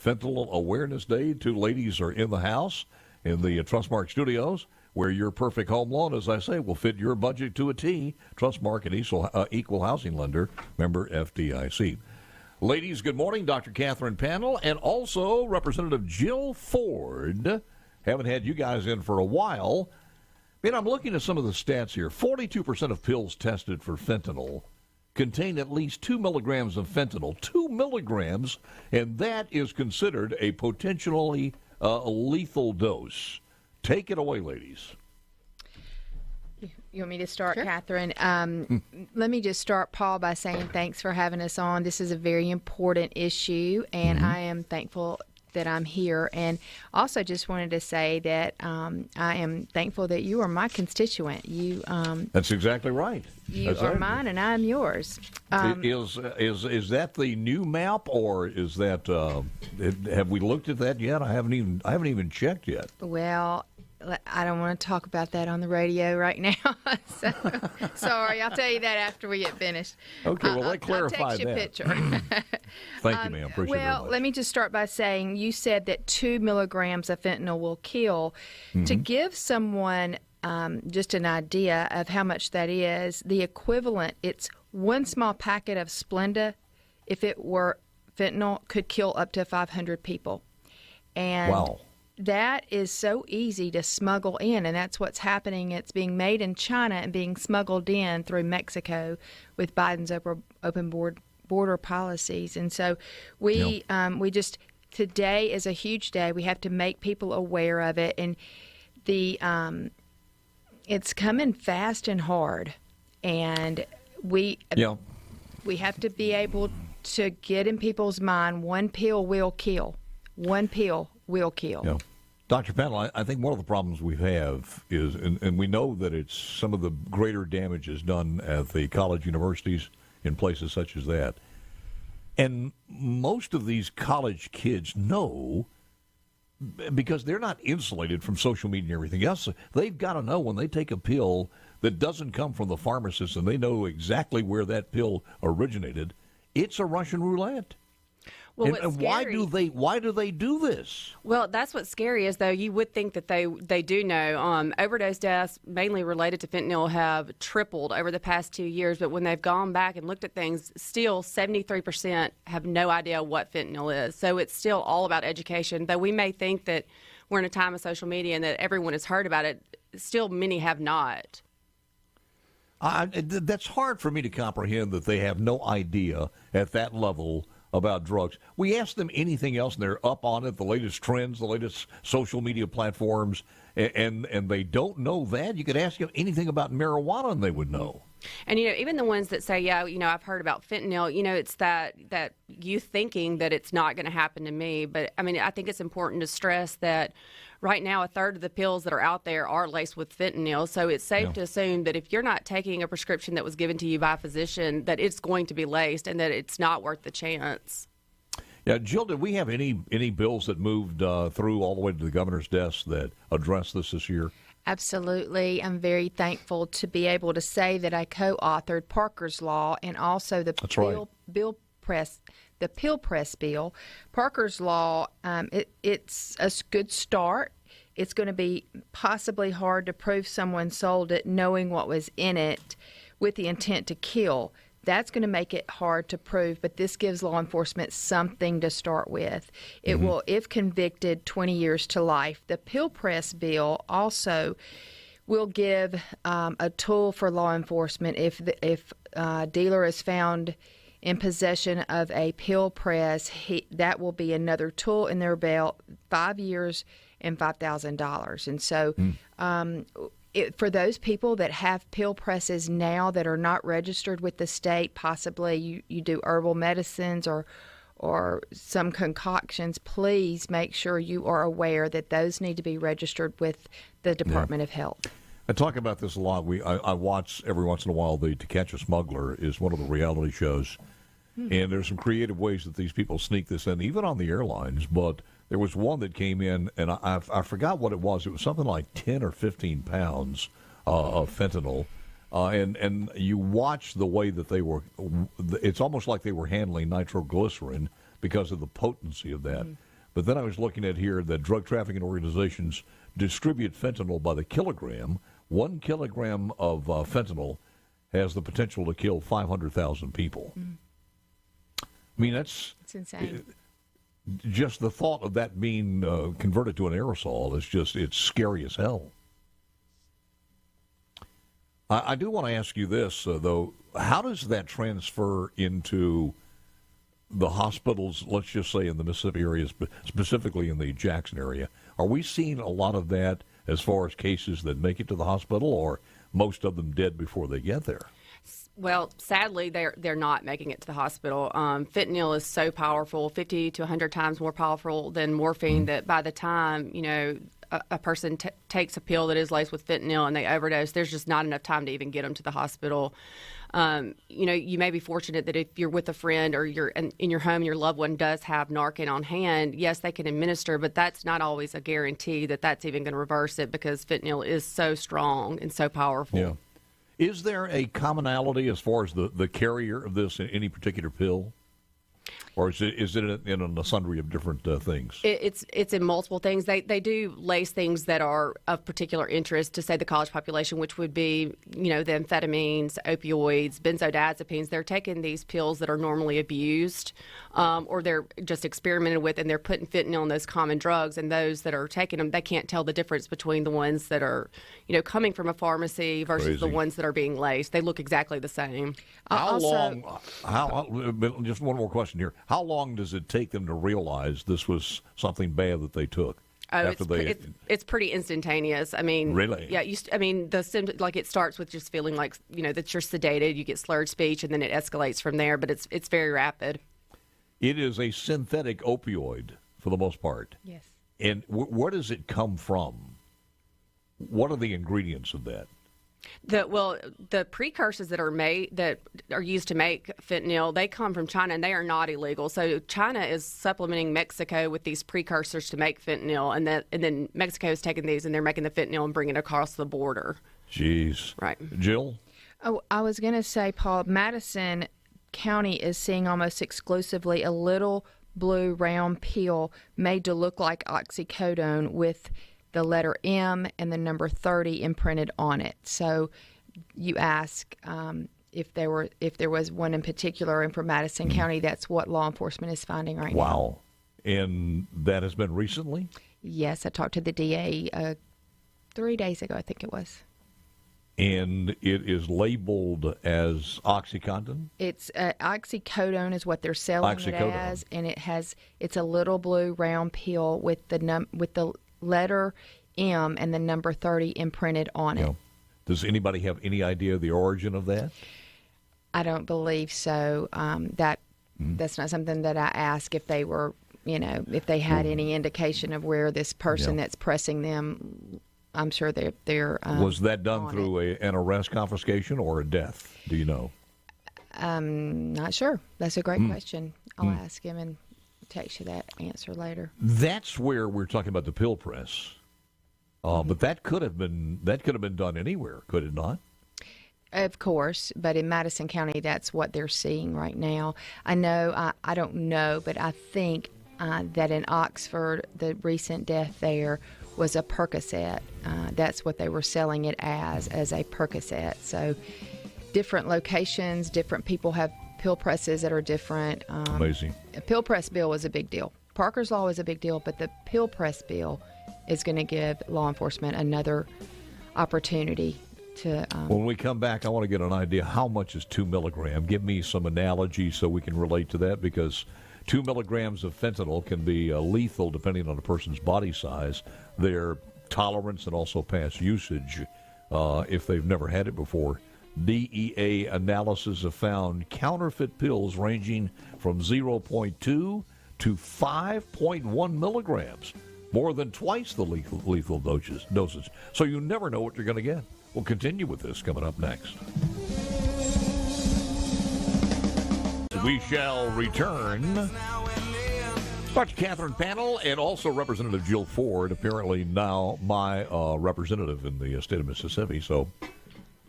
Fentanyl Awareness Day. 2 ladies are in the house in the Trustmark studios, where your perfect home loan, as I say, will fit your budget to a T. Trustmark, an equal housing lender, member FDIC. Ladies, good morning. Dr. Katherine Pannel and also Representative Jill Ford. Haven't had you guys in for a while. I'm looking at some of the stats here. 42% of pills tested for fentanyl contain at least 2 milligrams of fentanyl. 2 milligrams, and that is considered a potentially lethal dose. Take it away, ladies. You want me to start, Sure. Katherine? Let me just start, Paul, by saying thanks for having us on. This is a very important issue, and I am thankful that I'm here. And also just wanted to say that I am thankful that you are my constituent. That's exactly right. You are mine, and I'm yours. Is that the new map, or is that have we looked at that yet? I haven't even checked yet. Well, I don't want to talk about that on the radio right now. So, sorry, I'll tell you that after we get finished. Okay, well, let's clarify I'll text you a that. picture. Thank you, ma'am. Appreciate it. Well, let me just start by saying you said that 2 milligrams of fentanyl will kill. To give someone just an idea of how much that is, the equivalent, it's 1 small packet of Splenda, if it were fentanyl, could kill up to 500 people. And wow. That is so easy to smuggle in, and that's what's happening. It's being made in China and being smuggled in through Mexico with Biden's open border policies. And so we just, today is a huge day. We have to make people aware of it, and it's coming fast and hard, and we have to be able to get in people's mind, 1 pill will kill. 1 pill will kill. Yeah. Dr. Pannel, I think one of the problems we have is, and we know that it's some of the greater damage is done at the college universities in places such as that. And most of these college kids know, because they're not insulated from social media and everything else, they've got to know when they take a pill that doesn't come from the pharmacist and they know exactly where that pill originated, it's a Russian roulette. Well, and why do they do this? Well, that's what's scary is, though, you would think that they do know. Overdose deaths, mainly related to fentanyl, have tripled over the past 2 years. But when they've gone back and looked at things, still 73% have no idea what fentanyl is. So it's still all about education. Though we may think that we're in a time of social media and that everyone has heard about it, still many have not. That's hard for me to comprehend that they have no idea at that level about drugs. We ask them anything else, and they're up on it, the latest trends, the latest social media platforms, and they don't know that. You could ask them anything about marijuana, and they would know. And, even the ones that say, I've heard about fentanyl, it's that you thinking that it's not going to happen to me. But, I think it's important to stress that right now, 1/3 of the pills that are out there are laced with fentanyl. So it's safe to assume that if you're not taking a prescription that was given to you by a physician, that it's going to be laced and that it's not worth the chance. Yeah, Jill, did we have any bills that moved through all the way to the governor's desk that addressed this year? Absolutely. I'm very thankful to be able to say that I co-authored Parker's Law and also the Pill Press bill. Parker's Law, it's a good start. It's going to be possibly hard to prove someone sold it knowing what was in it with the intent to kill. That's going to make it hard to prove, but this gives law enforcement something to start with. It will, if convicted, 20 years to life. The Pill Press bill also will give a tool for law enforcement if a dealer is found in possession of a pill press. That will be another tool in their belt, 5 years and $5,000. And so for those people that have pill presses now that are not registered with the state, possibly you do herbal medicines or some concoctions, please make sure you are aware that those need to be registered with the Department of Health. I talk about this a lot. I watch every once in a while To Catch a Smuggler is one of the reality shows. And there's some creative ways that these people sneak this in, even on the airlines. But there was one that came in, and I forgot what it was. It was something like 10 or 15 pounds of fentanyl. And you watch the way that they were, it's almost like they were handling nitroglycerin because of the potency of that. But then I was looking at here that drug trafficking organizations distribute fentanyl by the kilogram. 1 kilogram of fentanyl has the potential to kill 500,000 people. I mean, it's insane. Just the thought of that being converted to an aerosol is it's scary as hell. I do want to ask you this, though. How does that transfer into the hospitals, let's just say in the Mississippi area, specifically in the Jackson area? Are we seeing a lot of that as far as cases that make it to the hospital, or most of them dead before they get there? Well, sadly, they're not making it to the hospital. Fentanyl is so powerful, 50 to 100 times more powerful than morphine, that by the time, a person takes a pill that is laced with fentanyl and they overdose, there's just not enough time to even get them to the hospital. You may be fortunate that if you're with a friend or you're in your home, your loved one does have Narcan on hand, yes, they can administer, but that's not always a guarantee that that's even going to reverse it, because fentanyl is so strong and so powerful. Yeah. Is there a commonality as far as the carrier of this in any particular pill? Or is it in a sundry of different things? It's in multiple things. They do lace things that are of particular interest to, say, the college population, which would be, the amphetamines, opioids, benzodiazepines. They're taking these pills that are normally abused, or they're just experimented with, and they're putting fentanyl in those common drugs. And those that are taking them, they can't tell the difference between the ones that are, coming from a pharmacy versus the ones that are being laced. They look exactly the same. Just one more question here. How long does it take them to realize this was something bad that they took? It's pretty instantaneous. I mean, really? Yeah. The symptoms, like, it starts with just feeling like that you're sedated. You get slurred speech, and then it escalates from there. But it's very rapid. It is a synthetic opioid for the most part. Yes. And where does it come from? What are the ingredients of that? The precursors that are used to make fentanyl, they come from China, and they are not illegal. So China is supplementing Mexico with these precursors to make fentanyl, and then Mexico is taking these and they're making the fentanyl and bringing it across the border. Jeez. Right. Jill? Oh, I was going to say, Paul, Madison County is seeing almost exclusively a little blue round pill made to look like oxycodone with the letter M and the number 30 imprinted on it. So you ask if there was one in particular, and for Madison County, that's what law enforcement is finding right now. Wow. And that has been recently? Yes, I talked to the DA 3 days ago, I think it was. And it is labeled as OxyContin? It's oxycodone is what they're selling it as, and it's a little blue round pill with the letter M and the number 30 imprinted on it. Does anybody have any idea of the origin of that? I don't believe so. That's not something that I ask if they were, if they had any indication of where this person that's pressing them. I'm sure they're was that done through an arrest, confiscation, or a death? Do you know? Not sure. That's a great question. I'll ask him and text you that answer later. That's where we're talking about the pill press. But that could have been done anywhere, could it not? Of course, but in Madison County, that's what they're seeing right now. I know, I don't know, but I think that in Oxford, the recent death there was a Percocet. That's what they were selling it as a Percocet. So different locations, different people have pill presses that are different. Amazing. A pill press bill is a big deal. Parker's Law is a big deal, but the pill press bill is going to give law enforcement another opportunity to... When we come back, I want to get an idea how much is 2 milligram. Give me some analogy so we can relate to that, because 2 milligrams of fentanyl can be lethal depending on a person's body size, their tolerance, and also past usage if they've never had it before. DEA analysis have found counterfeit pills ranging from 0.2 to 5.1 milligrams, more than twice the lethal dosage. So you never know what you're going to get. We'll continue with this coming up next. We shall return. Dr. Katherine Pannel and also Representative Jill Ford, apparently now my representative in the state of Mississippi. So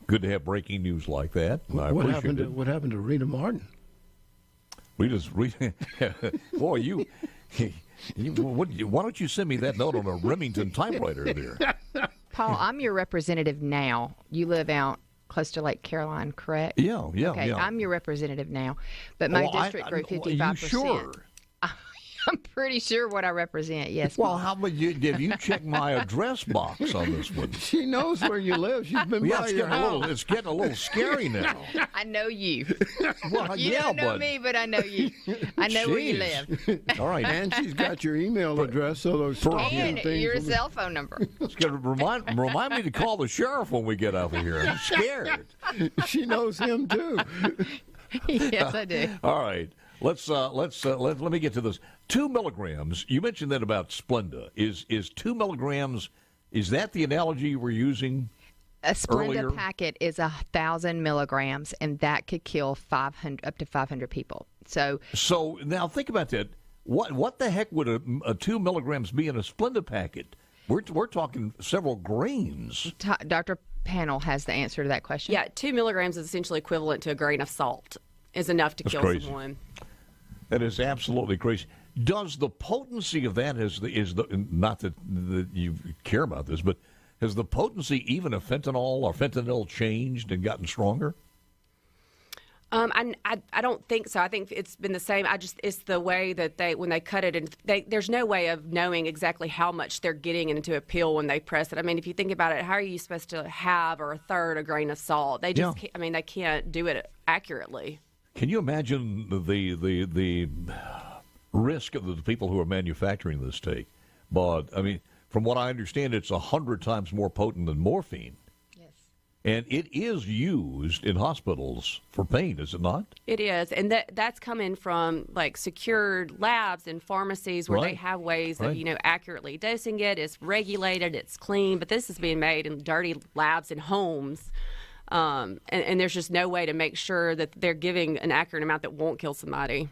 good to have breaking news like that. What happened to Rita Martin? Boy, Why don't you send me that note on a Remington typewriter there? Paul, I'm your representative now. You live out close to Lake Caroline, correct? Yeah. Okay, Yeah. I'm your representative now. But my district grew 55%. Are you sure? I'm pretty sure what I represent, yes. Well, Paul. how about you? Have you checked my address box on this one? She knows where you live. She's been by your house. It's getting a little scary now. I know you. Well, You don't know me, but I know you. I know where you live. All right. And she's got your email address, so those stalking And things. your cell phone number. It's gonna remind me to call the sheriff when we get out of here. I'm scared. She knows him too. Yes, I do. All right. Let me get to this. 2 milligrams. You mentioned that about Splenda. Is 2 milligrams? Is that the analogy you were using? A Splenda earlier? packet is 1,000 milligrams, and that could kill up to 500 people. So now think about that. What the heck would a 2 milligrams be in a Splenda packet? We're talking several grains. Dr. Pannel has the answer to that question. Yeah, 2 milligrams is essentially equivalent to a grain of salt. Is enough to kill crazy. someone. That is absolutely crazy. Does the potency of that is the not that you care about this, but has the potency even of fentanyl changed and gotten stronger? I don't think so. I think it's been the same. It's the way that when they cut it, and there's no way of knowing exactly how much they're getting into a pill when they press it. I mean, if you think about it, how are you supposed to have or a third a grain of salt? They just can't, they can't do it accurately. Can you imagine the risk of the people who are manufacturing this take? But I mean, from what I understand, it's 100 times more potent than morphine. And it is used in hospitals for pain, is it not? It is, and that's coming from like secured labs and pharmacies where they have ways of accurately dosing it. It's regulated, it's clean, but this is being made in dirty labs and homes, and there's just no way to make sure that they're giving an accurate amount that won't kill somebody.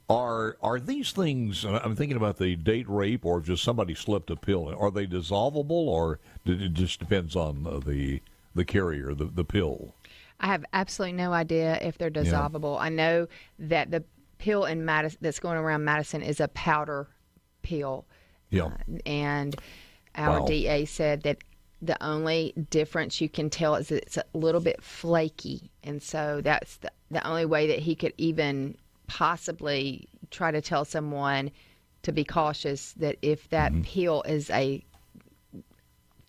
Are these things? I'm thinking about the date rape, or just somebody slipped a pill. Are they dissolvable, or it just depends on the carrier, the pill? I have absolutely no idea if they're dissolvable. I know that the pill in that's going around Madison is a powder pill. Yeah. And our DA said that the only difference you can tell is that it's a little bit flaky. And so that's the only way that he could even possibly try to tell someone to be cautious, that if that pill is a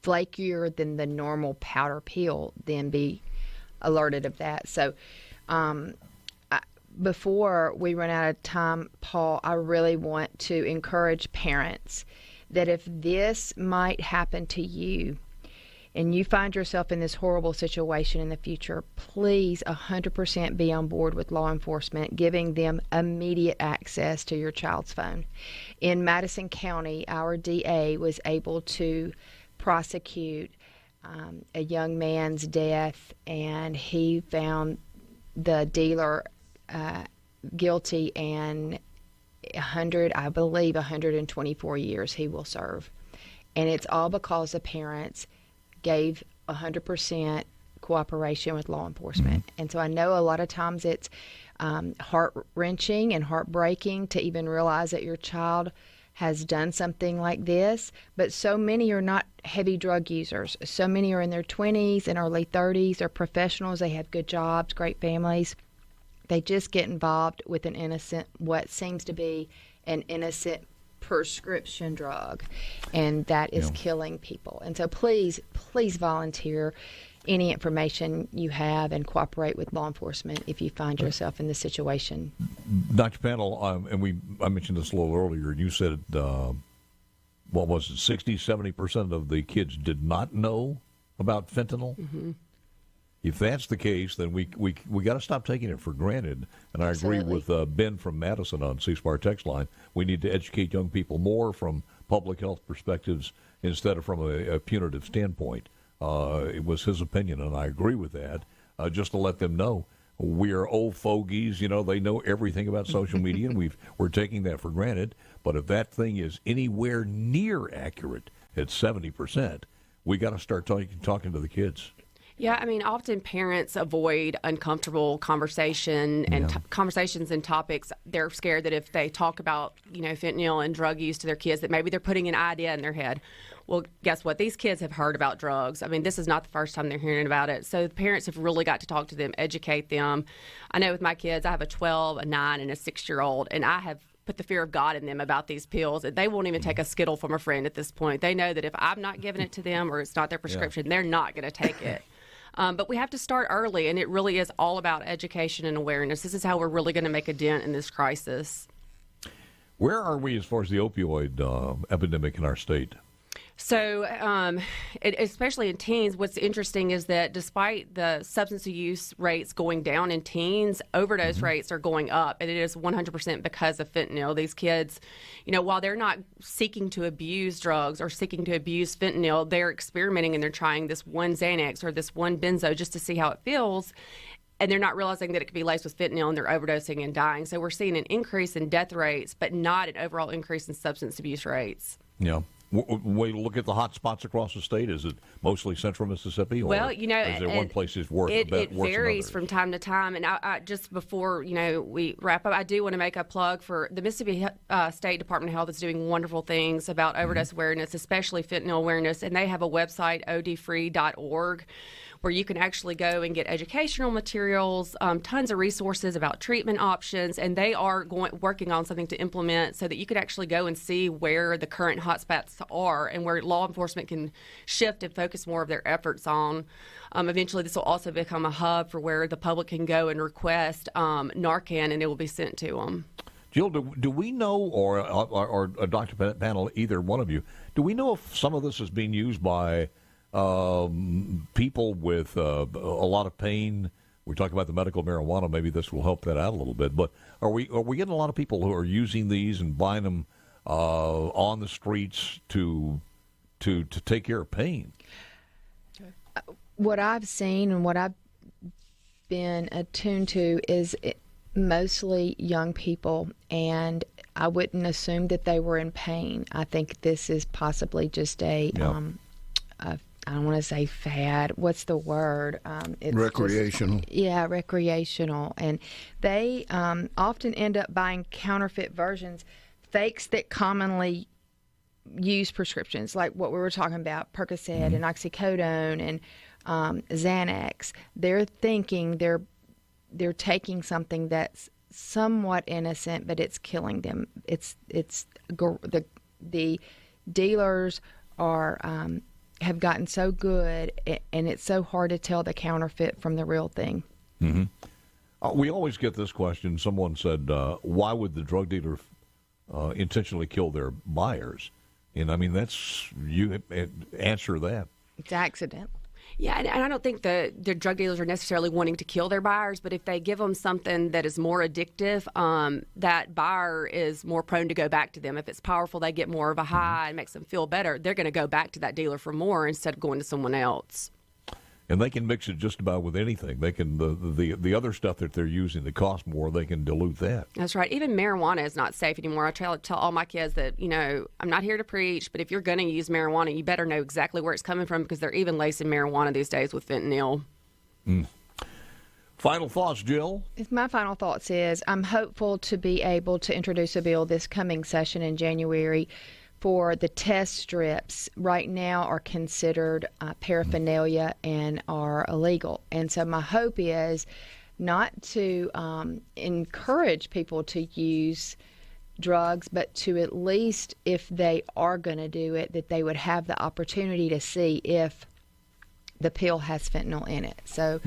flakier than the normal powder pill, then be alerted of that. So before we run out of time, Paul, I really want to encourage parents that if this might happen to you and you find yourself in this horrible situation in the future, please 100% be on board with law enforcement, giving them immediate access to your child's phone. In Madison County, our DA was able to prosecute a young man's death, and he found the dealer guilty, and 124 years he will serve. And it's all because the parents gave 100% cooperation with law enforcement. And so I know a lot of times it's heart-wrenching and heartbreaking to even realize that your child has done something like this, but so many are not heavy drug users. So many are in their 20s and early 30s. They're professionals. They have good jobs, great families. They just get involved with what seems to be an innocent prescription drug, and that is killing people. And so please volunteer any information you have and cooperate with law enforcement if you find yourself in this situation. Dr. Pannel, I mentioned this a little earlier, and you said, what was it, 60-70% of the kids did not know about fentanyl? Mm-hmm. If that's the case, then we got to stop taking it for granted. And I agree with Ben from Madison on C-SPAR text line. We need to educate young people more from public health perspectives instead of from a punitive standpoint. It was his opinion, and I agree with that. Just to let them know, we are old fogies. They know everything about social media, and we're taking that for granted. But if that thing is anywhere near accurate at 70%, we got to start talking to the kids. Yeah, I mean, often parents avoid uncomfortable conversation and conversations and topics. They're scared that if they talk about, fentanyl and drug use to their kids, that maybe they're putting an idea in their head. Well, guess what? These kids have heard about drugs. I mean, this is not the first time they're hearing about it. So the parents have really got to talk to them, educate them. I know with my kids, I have a 12, a 9, and a 6-year-old, and I have put the fear of God in them about these pills. They won't even take a Skittle from a friend at this point. They know that if I'm not giving it to them or it's not their prescription, they're not going to take it. But we have to start early, and it really is all about education and awareness. This is how we're really going to make a dent in this crisis. Where are we as far as the opioid epidemic in our state? So, especially in teens, what's interesting is that despite the substance use rates going down in teens, overdose rates are going up, and it is 100% because of fentanyl. These kids, while they're not seeking to abuse drugs or seeking to abuse fentanyl, they're experimenting and they're trying this one Xanax or this one benzo just to see how it feels. And they're not realizing that it could be laced with fentanyl, and they're overdosing and dying. So we're seeing an increase in death rates, but not an overall increase in substance abuse rates. Yeah. Way to look at the hot spots across the state. Is it mostly central Mississippi? Or is there one place that's worse? It varies from time to time. And I just before we wrap up, I do want to make a plug for the Mississippi State Department of Health is doing wonderful things about overdose awareness, especially fentanyl awareness. And they have a website, odfree.org, where you can actually go and get educational materials, tons of resources about treatment options, and they are working on something to implement so that you could actually go and see where the current hotspots are and where law enforcement can shift and focus more of their efforts on. Eventually, this will also become a hub for where the public can go and request Narcan, and it will be sent to them. Jill, do we know, or Dr. Pannel, either one of you, do we know if some of this is being used by people with a lot of pain? We talk about the medical marijuana. Maybe this will help that out a little bit. But are we getting a lot of people who are using these and buying them on the streets to take care of pain? What I've seen and what I've been attuned to is mostly young people, and I wouldn't assume that they were in pain. I think this is possibly just I don't want to say fad. What's the word? It's recreational. Recreational. And they often end up buying counterfeit versions, fakes that commonly use prescriptions, like what we were talking about, Percocet and oxycodone and Xanax. They're thinking they're taking something that's somewhat innocent, but it's killing them. The dealers are have gotten so good, and it's so hard to tell the counterfeit from the real thing. Mm-hmm. We always get this question. Someone said, why would the drug dealer intentionally kill their buyers? And I mean, you answer that. It's accident. Yeah, and I don't think the drug dealers are necessarily wanting to kill their buyers, but if they give them something that is more addictive, that buyer is more prone to go back to them. If it's powerful, they get more of a high and makes them feel better. They're going to go back to that dealer for more instead of going to someone else. And they can mix it just about with anything. They can the other stuff that they're using that costs more, they can dilute that. That's right. Even marijuana is not safe anymore. I try to tell all my kids that, I'm not here to preach, but if you're going to use marijuana, you better know exactly where it's coming from, because they're even lacing marijuana these days with fentanyl. Final thoughts, Jill? My final thoughts is I'm hopeful to be able to introduce a bill this coming session in January for the test strips. Right now are considered paraphernalia and are illegal. And so my hope is not to encourage people to use drugs, but to at least, if they are going to do it, that they would have the opportunity to see if the pill has fentanyl in it. So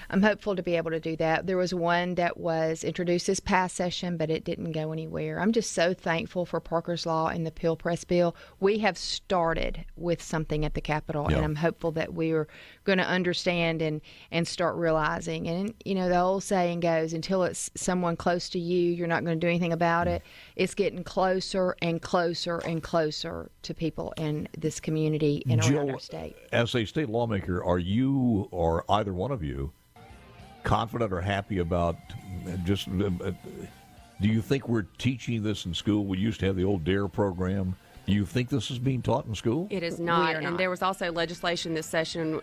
I'm hopeful to be able to do that. There was one that was introduced this past session, but it didn't go anywhere. I'm just so thankful for Parker's Law and the pill press bill. We have started with something at the Capitol, and I'm hopeful that we are going to understand and start realizing. And, the old saying goes, until it's someone close to you, you're not going to do anything about it. It's getting closer and closer and closer to people in this community and around our state. As a state lawmaker, are you or either one of you confident or happy about just, do you think we're teaching this in school? We used to have the old DARE program. Do you think this is being taught in school? It is not. And there was also legislation this session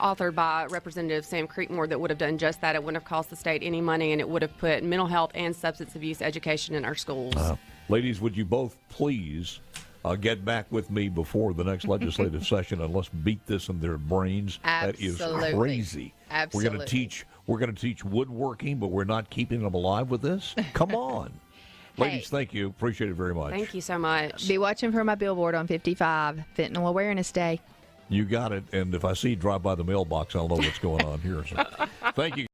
authored by Representative Sam Creekmore that would have done just that. It wouldn't have cost the state any money, and it would have put mental health and substance abuse education in our schools. Ladies, would you both please get back with me before the next legislative session, and let's beat this in their brains? Absolutely. That is crazy. Absolutely. We're going to teach woodworking, but we're not keeping them alive with this. Come on. Ladies, thank you. Appreciate it very much. Thank you so much. Be watching for my billboard on 55, Fentanyl Awareness Day. You got it. And if I see you drive by the mailbox, I'll know what's going on here. So, thank you.